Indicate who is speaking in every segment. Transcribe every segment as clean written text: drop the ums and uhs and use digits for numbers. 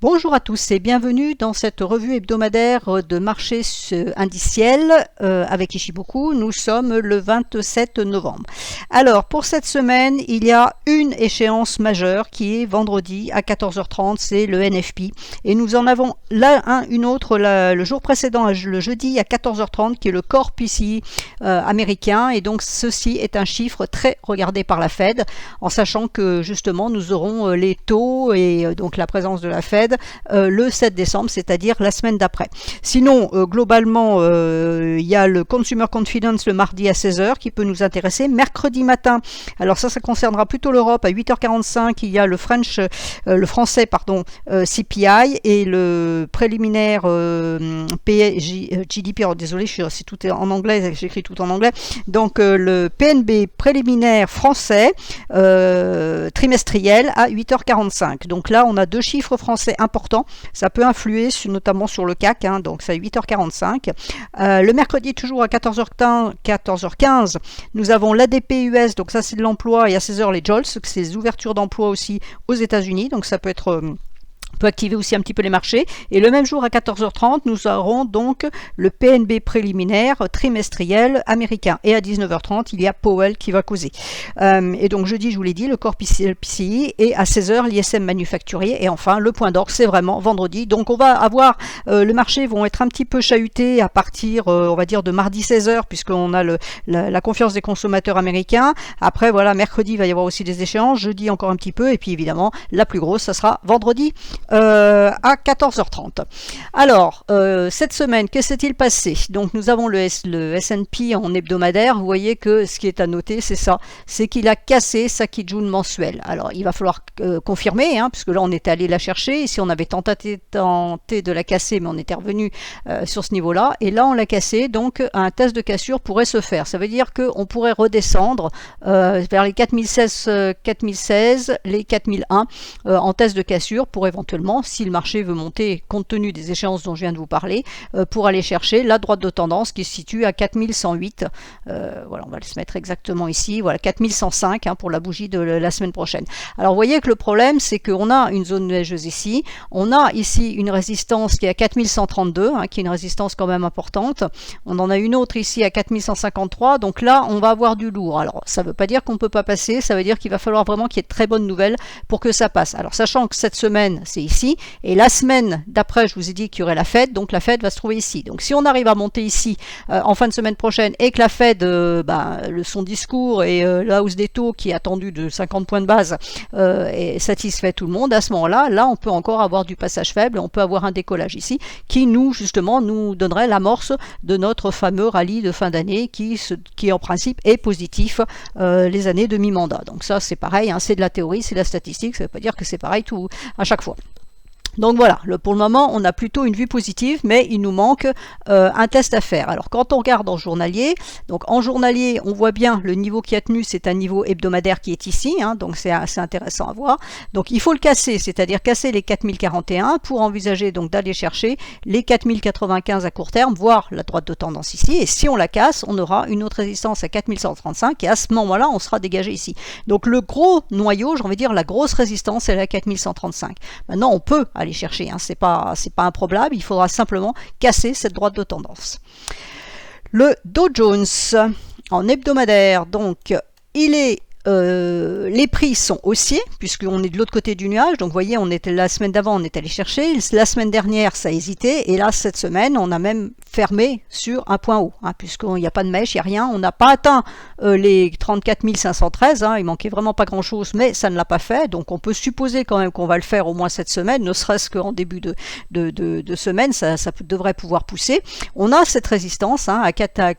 Speaker 1: Bonjour à tous et bienvenue dans cette revue hebdomadaire de marché indiciel avec Ichimoku. Nous sommes le 27 novembre. Alors pour cette semaine, il y a une échéance majeure qui est vendredi à 14h30, c'est le NFP. Et nous en avons là une autre le jour précédent, le jeudi à 14h30, qui est le Core PCE américain. Et donc ceci est un chiffre très regardé par la Fed, en sachant que justement nous aurons les taux et donc la présence de la Fed le 7 décembre, c'est-à-dire la semaine d'après. Sinon, globalement, il y a le Consumer Confidence le mardi à 16h qui peut nous intéresser. Mercredi matin, alors ça concernera plutôt l'Europe, à 8h45, il y a le français, CPI et le préliminaire GDP. Alors, désolé, c'est tout en anglais, j'écris tout en anglais. Donc, le PNB préliminaire français trimestriel à 8h45. Donc là, on a deux chiffres français importants. Ça peut influer notamment sur le CAC, donc c'est à 8h45. Le mercredi, toujours à 14h15, nous avons l'ADP US, donc ça c'est de l'emploi, et à 16h les JOLTS, c'est les ouvertures d'emploi aussi aux États-Unis, donc ça peut être... peut activer aussi un petit peu les marchés. Et le même jour à 14h30, nous aurons donc le PNB préliminaire trimestriel américain. Et à 19h30, il y a Powell qui va causer. Et donc jeudi, je vous l'ai dit, le Core PCE, et à 16h, l'ISM manufacturier. Et enfin, le point d'orgue, c'est vraiment vendredi. Donc on va avoir, les marchés vont être un petit peu chahutés à partir, on va dire, de mardi 16h, puisqu'on a la confiance des consommateurs américains. Après, voilà, mercredi, il va y avoir aussi des échéances. Jeudi, encore un petit peu. Et puis évidemment, la plus grosse, ça sera vendredi. À 14h30. Alors, cette semaine, que s'est-il passé? Donc, nous avons le S&P en hebdomadaire. Vous voyez que ce qui est à noter, c'est ça. C'est qu'il a cassé sa Kijun mensuelle. Alors, il va falloir confirmer, puisque là, on était allé la chercher. Ici, on avait tenté de la casser, mais on était revenu sur ce niveau-là. Et là, on l'a cassé. Donc, un test de cassure pourrait se faire. Ça veut dire qu'on pourrait redescendre vers les 4016, les 4001 en test de cassure pour éventuellement, si le marché veut monter compte tenu des échéances dont je viens de vous parler, pour aller chercher la droite de tendance qui se situe à 4108. Voilà, on va se mettre exactement ici. Voilà, 4105 pour la bougie de la semaine prochaine. Alors, vous voyez que le problème, c'est qu'on a une zone nuageuse ici. On a ici une résistance qui est à 4132, qui est une résistance quand même importante. On en a une autre ici à 4153. Donc là, on va avoir du lourd. Alors, ça ne veut pas dire qu'on ne peut pas passer. Ça veut dire qu'il va falloir vraiment qu'il y ait de très bonnes nouvelles pour que ça passe. Alors, sachant que cette semaine, c'est ici, et la semaine d'après, je vous ai dit qu'il y aurait la Fed, donc la Fed va se trouver ici. Donc si on arrive à monter ici en fin de semaine prochaine, et que la Fed, son discours et la hausse des taux qui est attendue de 50 points de base satisfait tout le monde, à ce moment-là, là on peut encore avoir du passage faible, on peut avoir un décollage ici, qui nous donnerait l'amorce de notre fameux rallye de fin d'année qui en principe est positif les années de mi-mandat. Donc ça c'est pareil, c'est de la théorie, c'est de la statistique, ça ne veut pas dire que c'est pareil tout à chaque fois. Donc voilà, pour le moment, on a plutôt une vue positive, mais il nous manque un test à faire. Alors, quand on regarde en journalier, donc en journalier, on voit bien le niveau qui a tenu, c'est un niveau hebdomadaire qui est ici, donc c'est assez intéressant à voir. Donc, il faut le casser, c'est-à-dire casser les 4041 pour envisager donc d'aller chercher les 4095 à court terme, voire la droite de tendance ici. Et si on la casse, on aura une autre résistance à 4135 et à ce moment-là, on sera dégagé ici. Donc, le gros noyau, j'ai envie de dire, la grosse résistance, c'est la 4135. Maintenant, on peut aller chercher, c'est pas improbable, il faudra simplement casser cette droite de tendance. Le Dow Jones en hebdomadaire, donc il est les prix sont haussiers puisqu'on est de l'autre côté du nuage. Donc vous voyez, la semaine d'avant on est allé chercher, la semaine dernière ça a hésité, et là cette semaine on a même fermé sur un point haut, puisqu'il n'y a pas de mèche, il n'y a rien, on n'a pas atteint les 34 513, il manquait vraiment pas grand chose, mais ça ne l'a pas fait. Donc on peut supposer quand même qu'on va le faire au moins cette semaine, ne serait-ce qu'en début de semaine, ça devrait pouvoir pousser. On a cette résistance à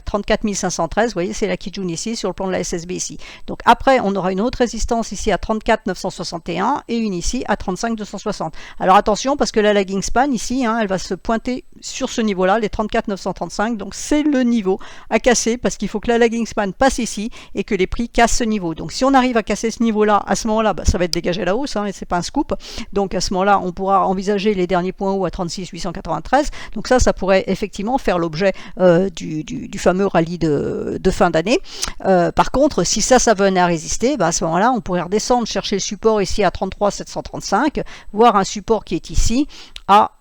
Speaker 1: 34 513, vous voyez, c'est la Kijun ici sur le plan de la SSB ici. Donc après on aura une autre résistance ici à 34 961 et une ici à 35 260. Alors attention, parce que la lagging span ici, elle va se pointer sur ce niveau-là, les 34 935. Donc c'est le niveau à casser, parce qu'il faut que la lagging span passe ici et que les prix cassent ce niveau. Donc si on arrive à casser ce niveau-là, à ce moment-là, ça va être dégagé à la hausse, et c'est pas un scoop. Donc à ce moment-là, on pourra envisager les derniers points hauts à 36 893. Donc ça pourrait effectivement faire l'objet du fameux rallye de fin d'année. Par contre, si ça venait à résister, résister, à ce moment-là, on pourrait redescendre, chercher le support ici à 33 735, voir un support qui est ici à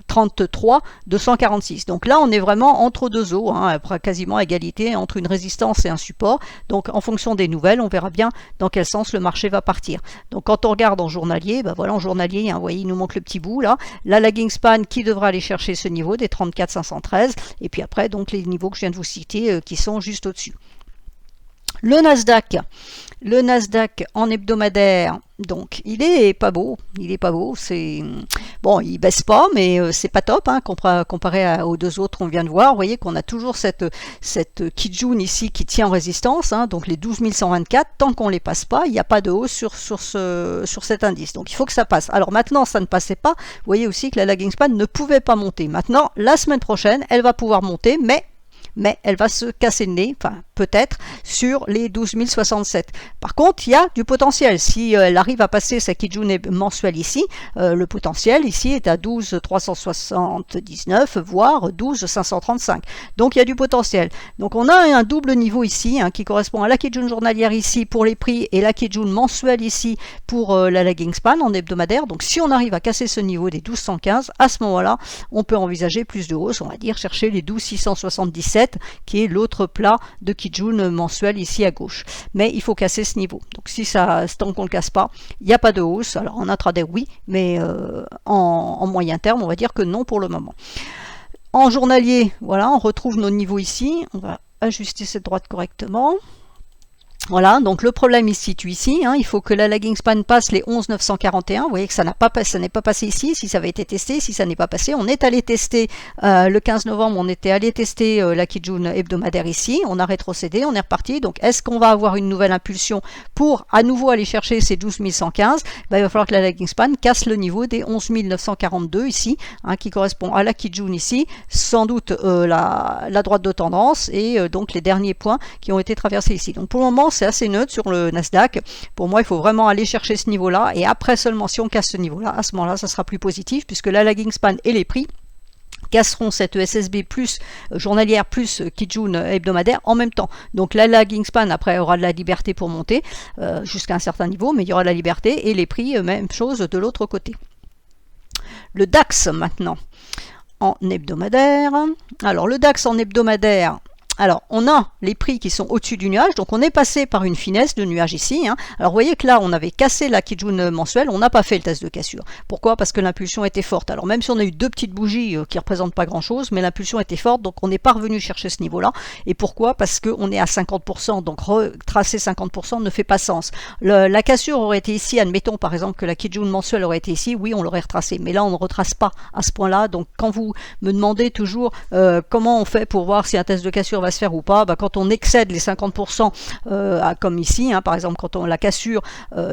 Speaker 1: 33 246. Donc là, on est vraiment entre deux eaux, après quasiment égalité entre une résistance et un support. Donc en fonction des nouvelles, on verra bien dans quel sens le marché va partir. Donc quand on regarde en journalier, voilà, en journalier, vous voyez, il nous manque le petit bout là. La lagging span qui devra aller chercher ce niveau des 34 513. Et puis après, donc les niveaux que je viens de vous citer qui sont juste au-dessus. Le Nasdaq en hebdomadaire, donc il est pas beau, c'est bon, il baisse pas, mais c'est pas top comparé aux deux autres qu'on vient de voir. Vous voyez qu'on a toujours cette Kijun ici qui tient en résistance, donc les 12 124, tant qu'on les passe pas, il n'y a pas de hausse sur cet indice. Donc il faut que ça passe. Alors maintenant, ça ne passait pas. Vous voyez aussi que la lagging span ne pouvait pas monter. Maintenant, la semaine prochaine, elle va pouvoir monter, mais elle va se casser le nez, peut-être, sur les 12 067. Par contre, il y a du potentiel. Si elle arrive à passer sa Kijun mensuelle ici, le potentiel ici est à 12 379, voire 12 535. Donc il y a du potentiel. Donc on a un double niveau ici, qui correspond à la Kijun journalière ici pour les prix et la Kijun mensuelle ici pour la lagging span en hebdomadaire. Donc si on arrive à casser ce niveau des 12 115, à ce moment-là, on peut envisager plus de hausse, on va dire chercher les 12 677, qui est l'autre plat de Kijun mensuel ici à gauche. Mais il faut casser ce niveau. Donc si ça, tant qu'on ne le casse pas, il n'y a pas de hausse. Alors en intraday, oui, mais en moyen terme, on va dire que non pour le moment. En journalier, voilà, on retrouve nos niveaux ici. On va ajuster cette droite correctement. Voilà, donc le problème il se situe ici, il faut que la lagging span passe les 11 941, vous voyez que ça n'est pas passé ici, si ça avait été testé, si ça n'est pas passé, on est allé tester, le 15 novembre, on était allé tester la Kijun hebdomadaire ici, on a rétrocédé, on est reparti, donc est-ce qu'on va avoir une nouvelle impulsion pour à nouveau aller chercher ces 12 115? Il va falloir que la lagging span casse le niveau des 11 942 ici, qui correspond à la Kijun ici, sans doute la droite de tendance et donc les derniers points qui ont été traversés ici. Donc pour le moment, c'est assez neutre sur le Nasdaq. Pour moi, il faut vraiment aller chercher ce niveau-là. Et après seulement, si on casse ce niveau-là, à ce moment-là, ça sera plus positif puisque la lagging span et les prix casseront cette ESSB plus journalière plus Kijun hebdomadaire en même temps. Donc la lagging span après aura de la liberté pour monter jusqu'à un certain niveau, mais il y aura de la liberté et les prix, même chose de l'autre côté. Le DAX maintenant en hebdomadaire. Alors le DAX en hebdomadaire, alors, on a les prix qui sont au-dessus du nuage, donc on est passé par une finesse de nuage ici. Alors, vous voyez que là, on avait cassé la Kijun mensuelle, on n'a pas fait le test de cassure. Pourquoi? Parce que l'impulsion était forte. Alors, même si on a eu deux petites bougies qui ne représentent pas grand-chose, mais l'impulsion était forte, donc on n'est pas revenu chercher ce niveau-là. Et pourquoi? Parce qu'on est à 50%, donc retracer 50% ne fait pas sens. La cassure aurait été ici, admettons par exemple que la Kijun mensuelle aurait été ici, oui, on l'aurait retracé. Mais là, on ne retrace pas à ce point-là. Donc, quand vous me demandez toujours comment on fait pour voir si un test de cassure va se faire ou pas, quand on excède les 50%, comme ici, par exemple quand la cassure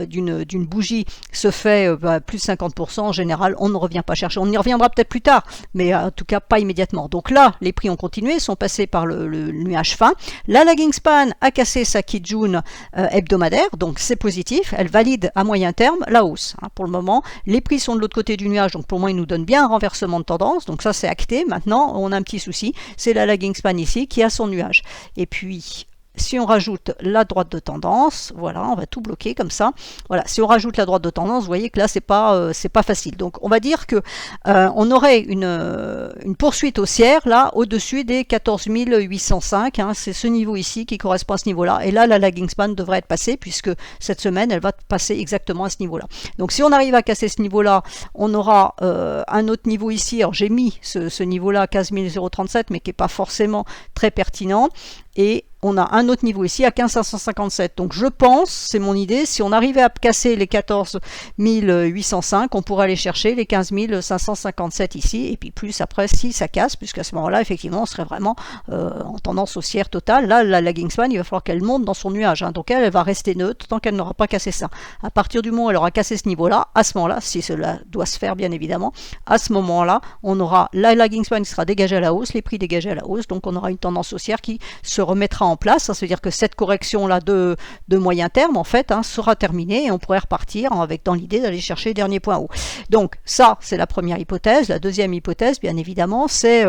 Speaker 1: d'une bougie se fait plus de 50%, en général on ne revient pas chercher. On y reviendra peut-être plus tard, mais en tout cas pas immédiatement. Donc là, les prix ont continué, sont passés par le nuage fin. La lagging span a cassé sa Kijun hebdomadaire, donc c'est positif, elle valide à moyen terme la hausse. Pour le moment, les prix sont de l'autre côté du nuage, donc pour moi, ils nous donnent bien un renversement de tendance, donc ça c'est acté. Maintenant, on a un petit souci, c'est la lagging span ici qui a son nuage. Et puis, si on rajoute la droite de tendance, voilà, on va tout bloquer comme ça. Voilà, si on rajoute la droite de tendance, vous voyez que là, c'est pas facile. Donc, on va dire que on aurait une poursuite haussière là au-dessus des 14 805. C'est ce niveau ici qui correspond à ce niveau-là. Et là, la lagging span devrait être passée puisque cette semaine, elle va passer exactement à ce niveau-là. Donc, si on arrive à casser ce niveau-là, on aura un autre niveau ici. Alors, j'ai mis ce niveau-là 15 037, mais qui n'est pas forcément très pertinent. Et on a un autre niveau ici à 15 557. Donc je pense, c'est mon idée, si on arrivait à casser les 14 805, on pourrait aller chercher les 15 557 ici, et puis plus après si ça casse, puisqu'à ce moment-là, effectivement, on serait vraiment en tendance haussière totale. Là, la lagging span, il va falloir qu'elle monte dans son nuage. Donc elle va rester neutre tant qu'elle n'aura pas cassé ça. À partir du moment où elle aura cassé ce niveau-là, à ce moment-là, si cela doit se faire bien évidemment, à ce moment-là, on aura la lagging span qui sera dégagée à la hausse, les prix dégagés à la hausse, donc on aura une tendance haussière qui se remettra en place. Ça veut dire que cette correction-là de moyen terme, en fait, sera terminée et on pourrait repartir avec dans l'idée d'aller chercher les derniers points hauts. Donc ça, c'est la première hypothèse. La deuxième hypothèse, bien évidemment, c'est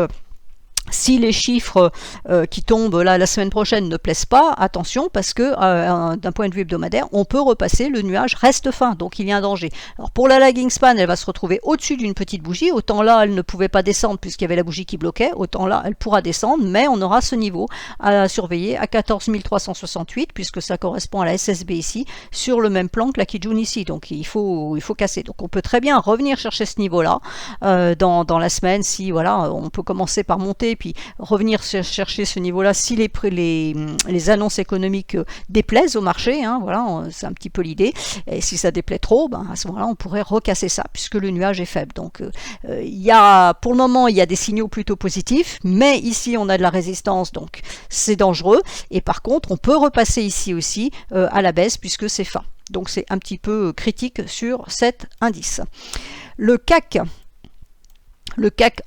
Speaker 1: Si les chiffres qui tombent là la semaine prochaine ne plaisent pas, attention, parce que d'un point de vue hebdomadaire, on peut repasser, le nuage reste fin, donc il y a un danger. Alors pour la lagging span, elle va se retrouver au-dessus d'une petite bougie, autant là elle ne pouvait pas descendre puisqu'il y avait la bougie qui bloquait, autant là elle pourra descendre, mais on aura ce niveau à surveiller à 14 368, puisque ça correspond à la SSB ici, sur le même plan que la Kijun ici, donc il faut casser. Donc on peut très bien revenir chercher ce niveau-là dans la semaine, si voilà, on peut commencer par monter, puis revenir chercher ce niveau-là si les annonces économiques déplaisent au marché, hein, voilà, c'est un petit peu l'idée. Et si ça déplaît trop, ben, à ce moment-là, on pourrait recasser ça, puisque le nuage est faible. Donc, pour le moment, il y a des signaux plutôt positifs, mais ici, on a de la résistance, donc c'est dangereux. Et par contre, on peut repasser ici aussi à la baisse, puisque c'est fin. Donc, c'est un petit peu critique sur cet indice. Le CAC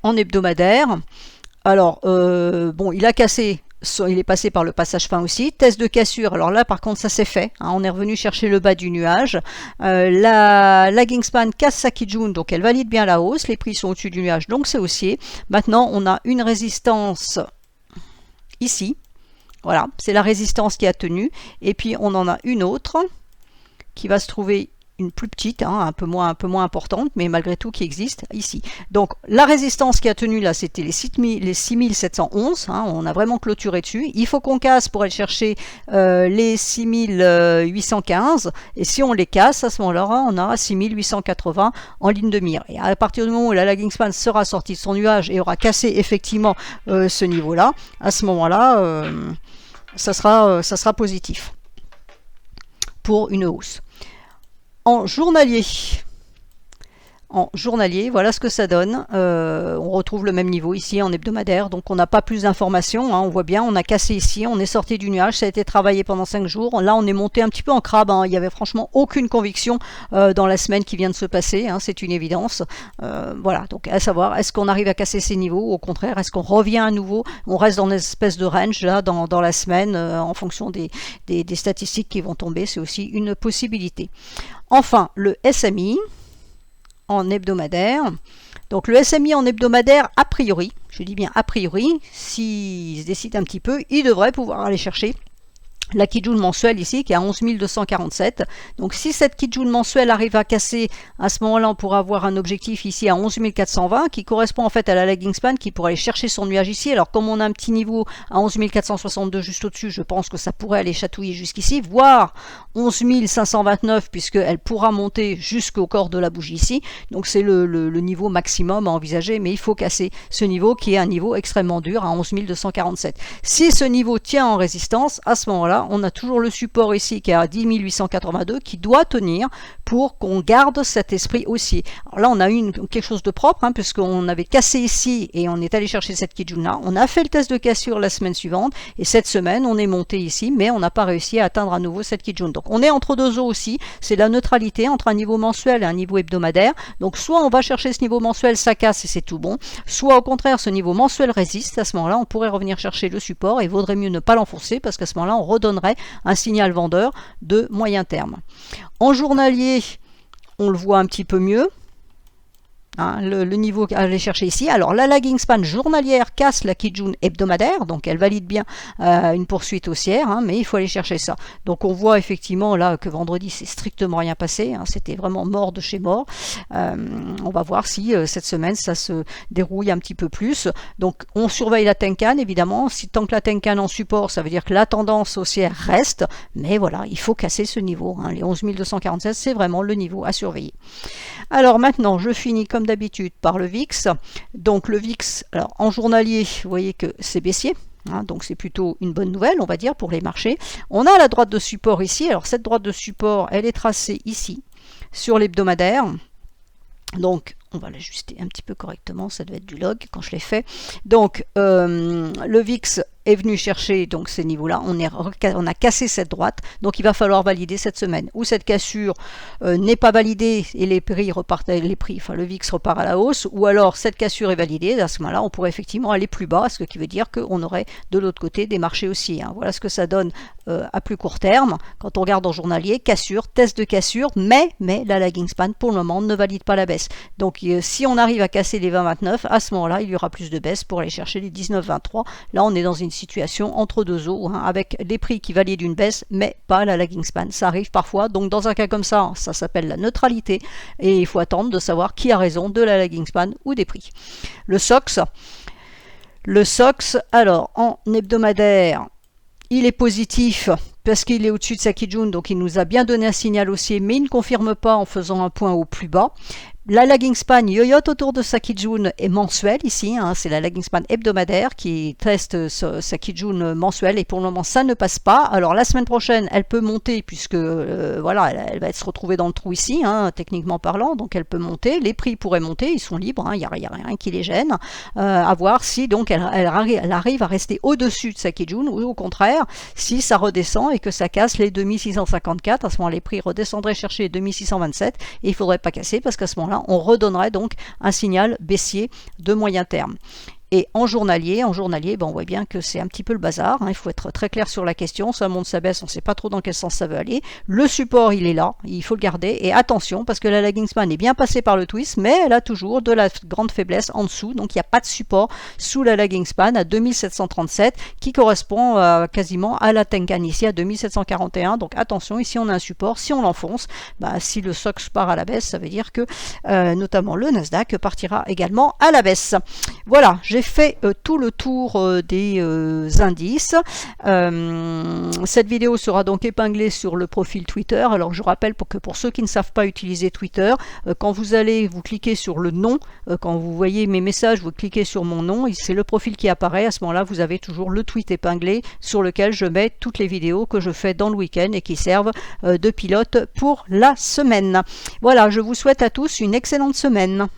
Speaker 1: en hebdomadaire, alors, bon, il a cassé, il est passé par le passage fin aussi. Test de cassure, alors là, par contre, ça s'est fait. Hein, on est revenu chercher le bas du nuage. La lagging span casse sa Kijun, donc elle valide bien la hausse. Les prix sont au-dessus du nuage, donc c'est haussier. Maintenant, on a une résistance ici. Voilà, c'est la résistance qui a tenu. Et puis, on en a une autre qui va se trouver une plus petite, hein, un peu moins importante, mais malgré tout qui existe ici. Donc la résistance qui a tenu là, c'était les 6711, hein, on a vraiment clôturé dessus. Il faut qu'on casse pour aller chercher les 6815, et si on les casse, à ce moment-là, on a 6880 en ligne de mire. Et à partir du moment où la lagging span sera sortie de son nuage et aura cassé effectivement ce niveau-là, à ce moment-là, ça sera positif pour une hausse. En journalier, voilà ce que ça donne. On retrouve le même niveau ici en hebdomadaire, donc on n'a pas plus d'informations. Hein, on voit bien, on a cassé ici, on est sorti du nuage, ça a été travaillé pendant 5 jours. Là, on est monté un petit peu en crabe. Hein, il n'y avait franchement aucune conviction dans la semaine qui vient de se passer. Hein, c'est une évidence. Voilà, donc à savoir, est-ce qu'on arrive à casser ces niveaux? Au contraire, est-ce qu'on revient à nouveau? On reste dans une espèce de range là, dans la semaine, en fonction des statistiques qui vont tomber. C'est aussi une possibilité. Enfin, le SMI en hebdomadaire. Donc le SMI en hebdomadaire, a priori, je dis bien a priori, s'il se décide un petit peu, il devrait pouvoir aller chercher la Kijun mensuelle ici qui est à 11 247. Donc si cette Kijun mensuelle arrive à casser, à ce moment-là on pourra avoir un objectif ici à 11 420 qui correspond en fait à la lagging span qui pourrait aller chercher son nuage ici. Alors comme on a un petit niveau à 11 462 juste au-dessus, je pense que ça pourrait aller chatouiller jusqu'ici, voire 11 529 puisqu'elle pourra monter jusqu'au corps de la bougie ici. Donc c'est le niveau maximum à envisager, mais il faut casser ce niveau qui est un niveau extrêmement dur à 11 247. Si ce niveau tient en résistance, à ce moment-là, on a toujours le support ici qui est à 10 882 qui doit tenir pour qu'on garde cet esprit haussier. Alors là, on a eu quelque chose de propre, hein, puisqu'on avait cassé ici et on est allé chercher cette Kijun là. On a fait le test de cassure la semaine suivante et cette semaine, on est monté ici, mais on n'a pas réussi à atteindre à nouveau cette Kijun. Donc on est entre deux eaux aussi. C'est la neutralité entre un niveau mensuel et un niveau hebdomadaire. Donc soit on va chercher ce niveau mensuel, ça casse et c'est tout bon. Soit au contraire, ce niveau mensuel résiste. À ce moment-là, on pourrait revenir chercher le support et vaudrait mieux ne pas l'enfoncer parce qu'à ce moment-là, on redonnerait un signal vendeur de moyen terme. En journalier, on le voit un petit peu mieux. Hein, le niveau à aller chercher ici. Alors la lagging span journalière casse la Kijun hebdomadaire, donc elle valide bien une poursuite haussière, hein, mais il faut aller chercher ça. Donc on voit effectivement là que vendredi c'est strictement rien passé, hein, c'était vraiment mort de chez mort. On va voir si cette semaine ça se dérouille un petit peu plus. Donc on surveille la Tenkan évidemment, si tant que la Tenkan en support, ça veut dire que la tendance haussière reste, mais voilà, il faut casser ce niveau. Hein. Les 11 247, c'est vraiment le niveau à surveiller. Alors maintenant, je finis comme d'habitude par le VIX. Donc le VIX, alors en journalier, vous voyez que c'est baissier. Hein, donc c'est plutôt une bonne nouvelle, on va dire, pour les marchés. On a la droite de support ici. Alors cette droite de support, elle est tracée ici, sur l'hebdomadaire. Donc on va l'ajuster un petit peu correctement, ça devait être du log quand je l'ai fait. Donc le VIX est venu chercher donc ces niveaux-là, on a cassé cette droite, donc il va falloir valider cette semaine. Ou cette cassure n'est pas validée et les prix repartent, le VIX repart à la hausse, ou alors cette cassure est validée, à ce moment-là on pourrait effectivement aller plus bas, ce qui veut dire qu'on aurait de l'autre côté des marchés aussi. Hein. Voilà ce que ça donne à plus court terme, quand on regarde en journalier, cassure, test de cassure, mais la lagging span pour le moment ne valide pas la baisse. Donc si on arrive à casser les 20-29, à ce moment-là, il y aura plus de baisse pour aller chercher les 19-23. Là, on est dans une situation entre deux eaux, hein, avec les prix qui valident une baisse, mais pas la lagging span. Ça arrive parfois. Donc, dans un cas comme ça s'appelle la neutralité. Et il faut attendre de savoir qui a raison, de la lagging span ou des prix. Le SOX, alors, en hebdomadaire, il est positif parce qu'il est au-dessus de sa Kijun, donc il nous a bien donné un signal haussier, mais il ne confirme pas en faisant un point au plus bas. La lagging span yoyote autour de sa Kijun est mensuelle ici, hein, c'est la lagging span hebdomadaire qui teste sa Kijun mensuelle et pour le moment ça ne passe pas. Alors la semaine prochaine elle peut monter puisque voilà, elle va se retrouver dans le trou ici, hein, techniquement parlant, donc elle peut monter, les prix pourraient monter, ils sont libres, il n'y a rien qui les gêne. À voir si donc elle arrive à rester au-dessus de sa Kijun ou au contraire si ça redescend et que ça casse les 2654, à ce moment les prix redescendraient chercher les 2627 et il ne faudrait pas casser parce qu'à ce moment-là on redonnerait donc un signal baissier de moyen terme. Et en journalier, on voit bien que c'est un petit peu le bazar, hein, il faut être très clair sur la question, ça monte, ça baisse, on ne sait pas trop dans quel sens ça veut aller. Le support, il est là, il faut le garder, et attention, parce que la lagging span est bien passée par le twist, mais elle a toujours de la grande faiblesse en dessous, donc il n'y a pas de support sous la lagging span à 2737, qui correspond quasiment à la Tenkan ici, à 2741, donc attention, ici on a un support, si on l'enfonce, si le SOX part à la baisse, ça veut dire que notamment le Nasdaq partira également à la baisse. Voilà, j'ai fait tout le tour des indices. Cette vidéo sera donc épinglée sur le profil Twitter. Alors je rappelle que pour ceux qui ne savent pas utiliser Twitter, quand vous cliquez sur le nom, quand vous voyez mes messages, vous cliquez sur mon nom, c'est le profil qui apparaît. À ce moment-là, vous avez toujours le tweet épinglé sur lequel je mets toutes les vidéos que je fais dans le week-end et qui servent de pilote pour la semaine. Voilà, je vous souhaite à tous une excellente semaine.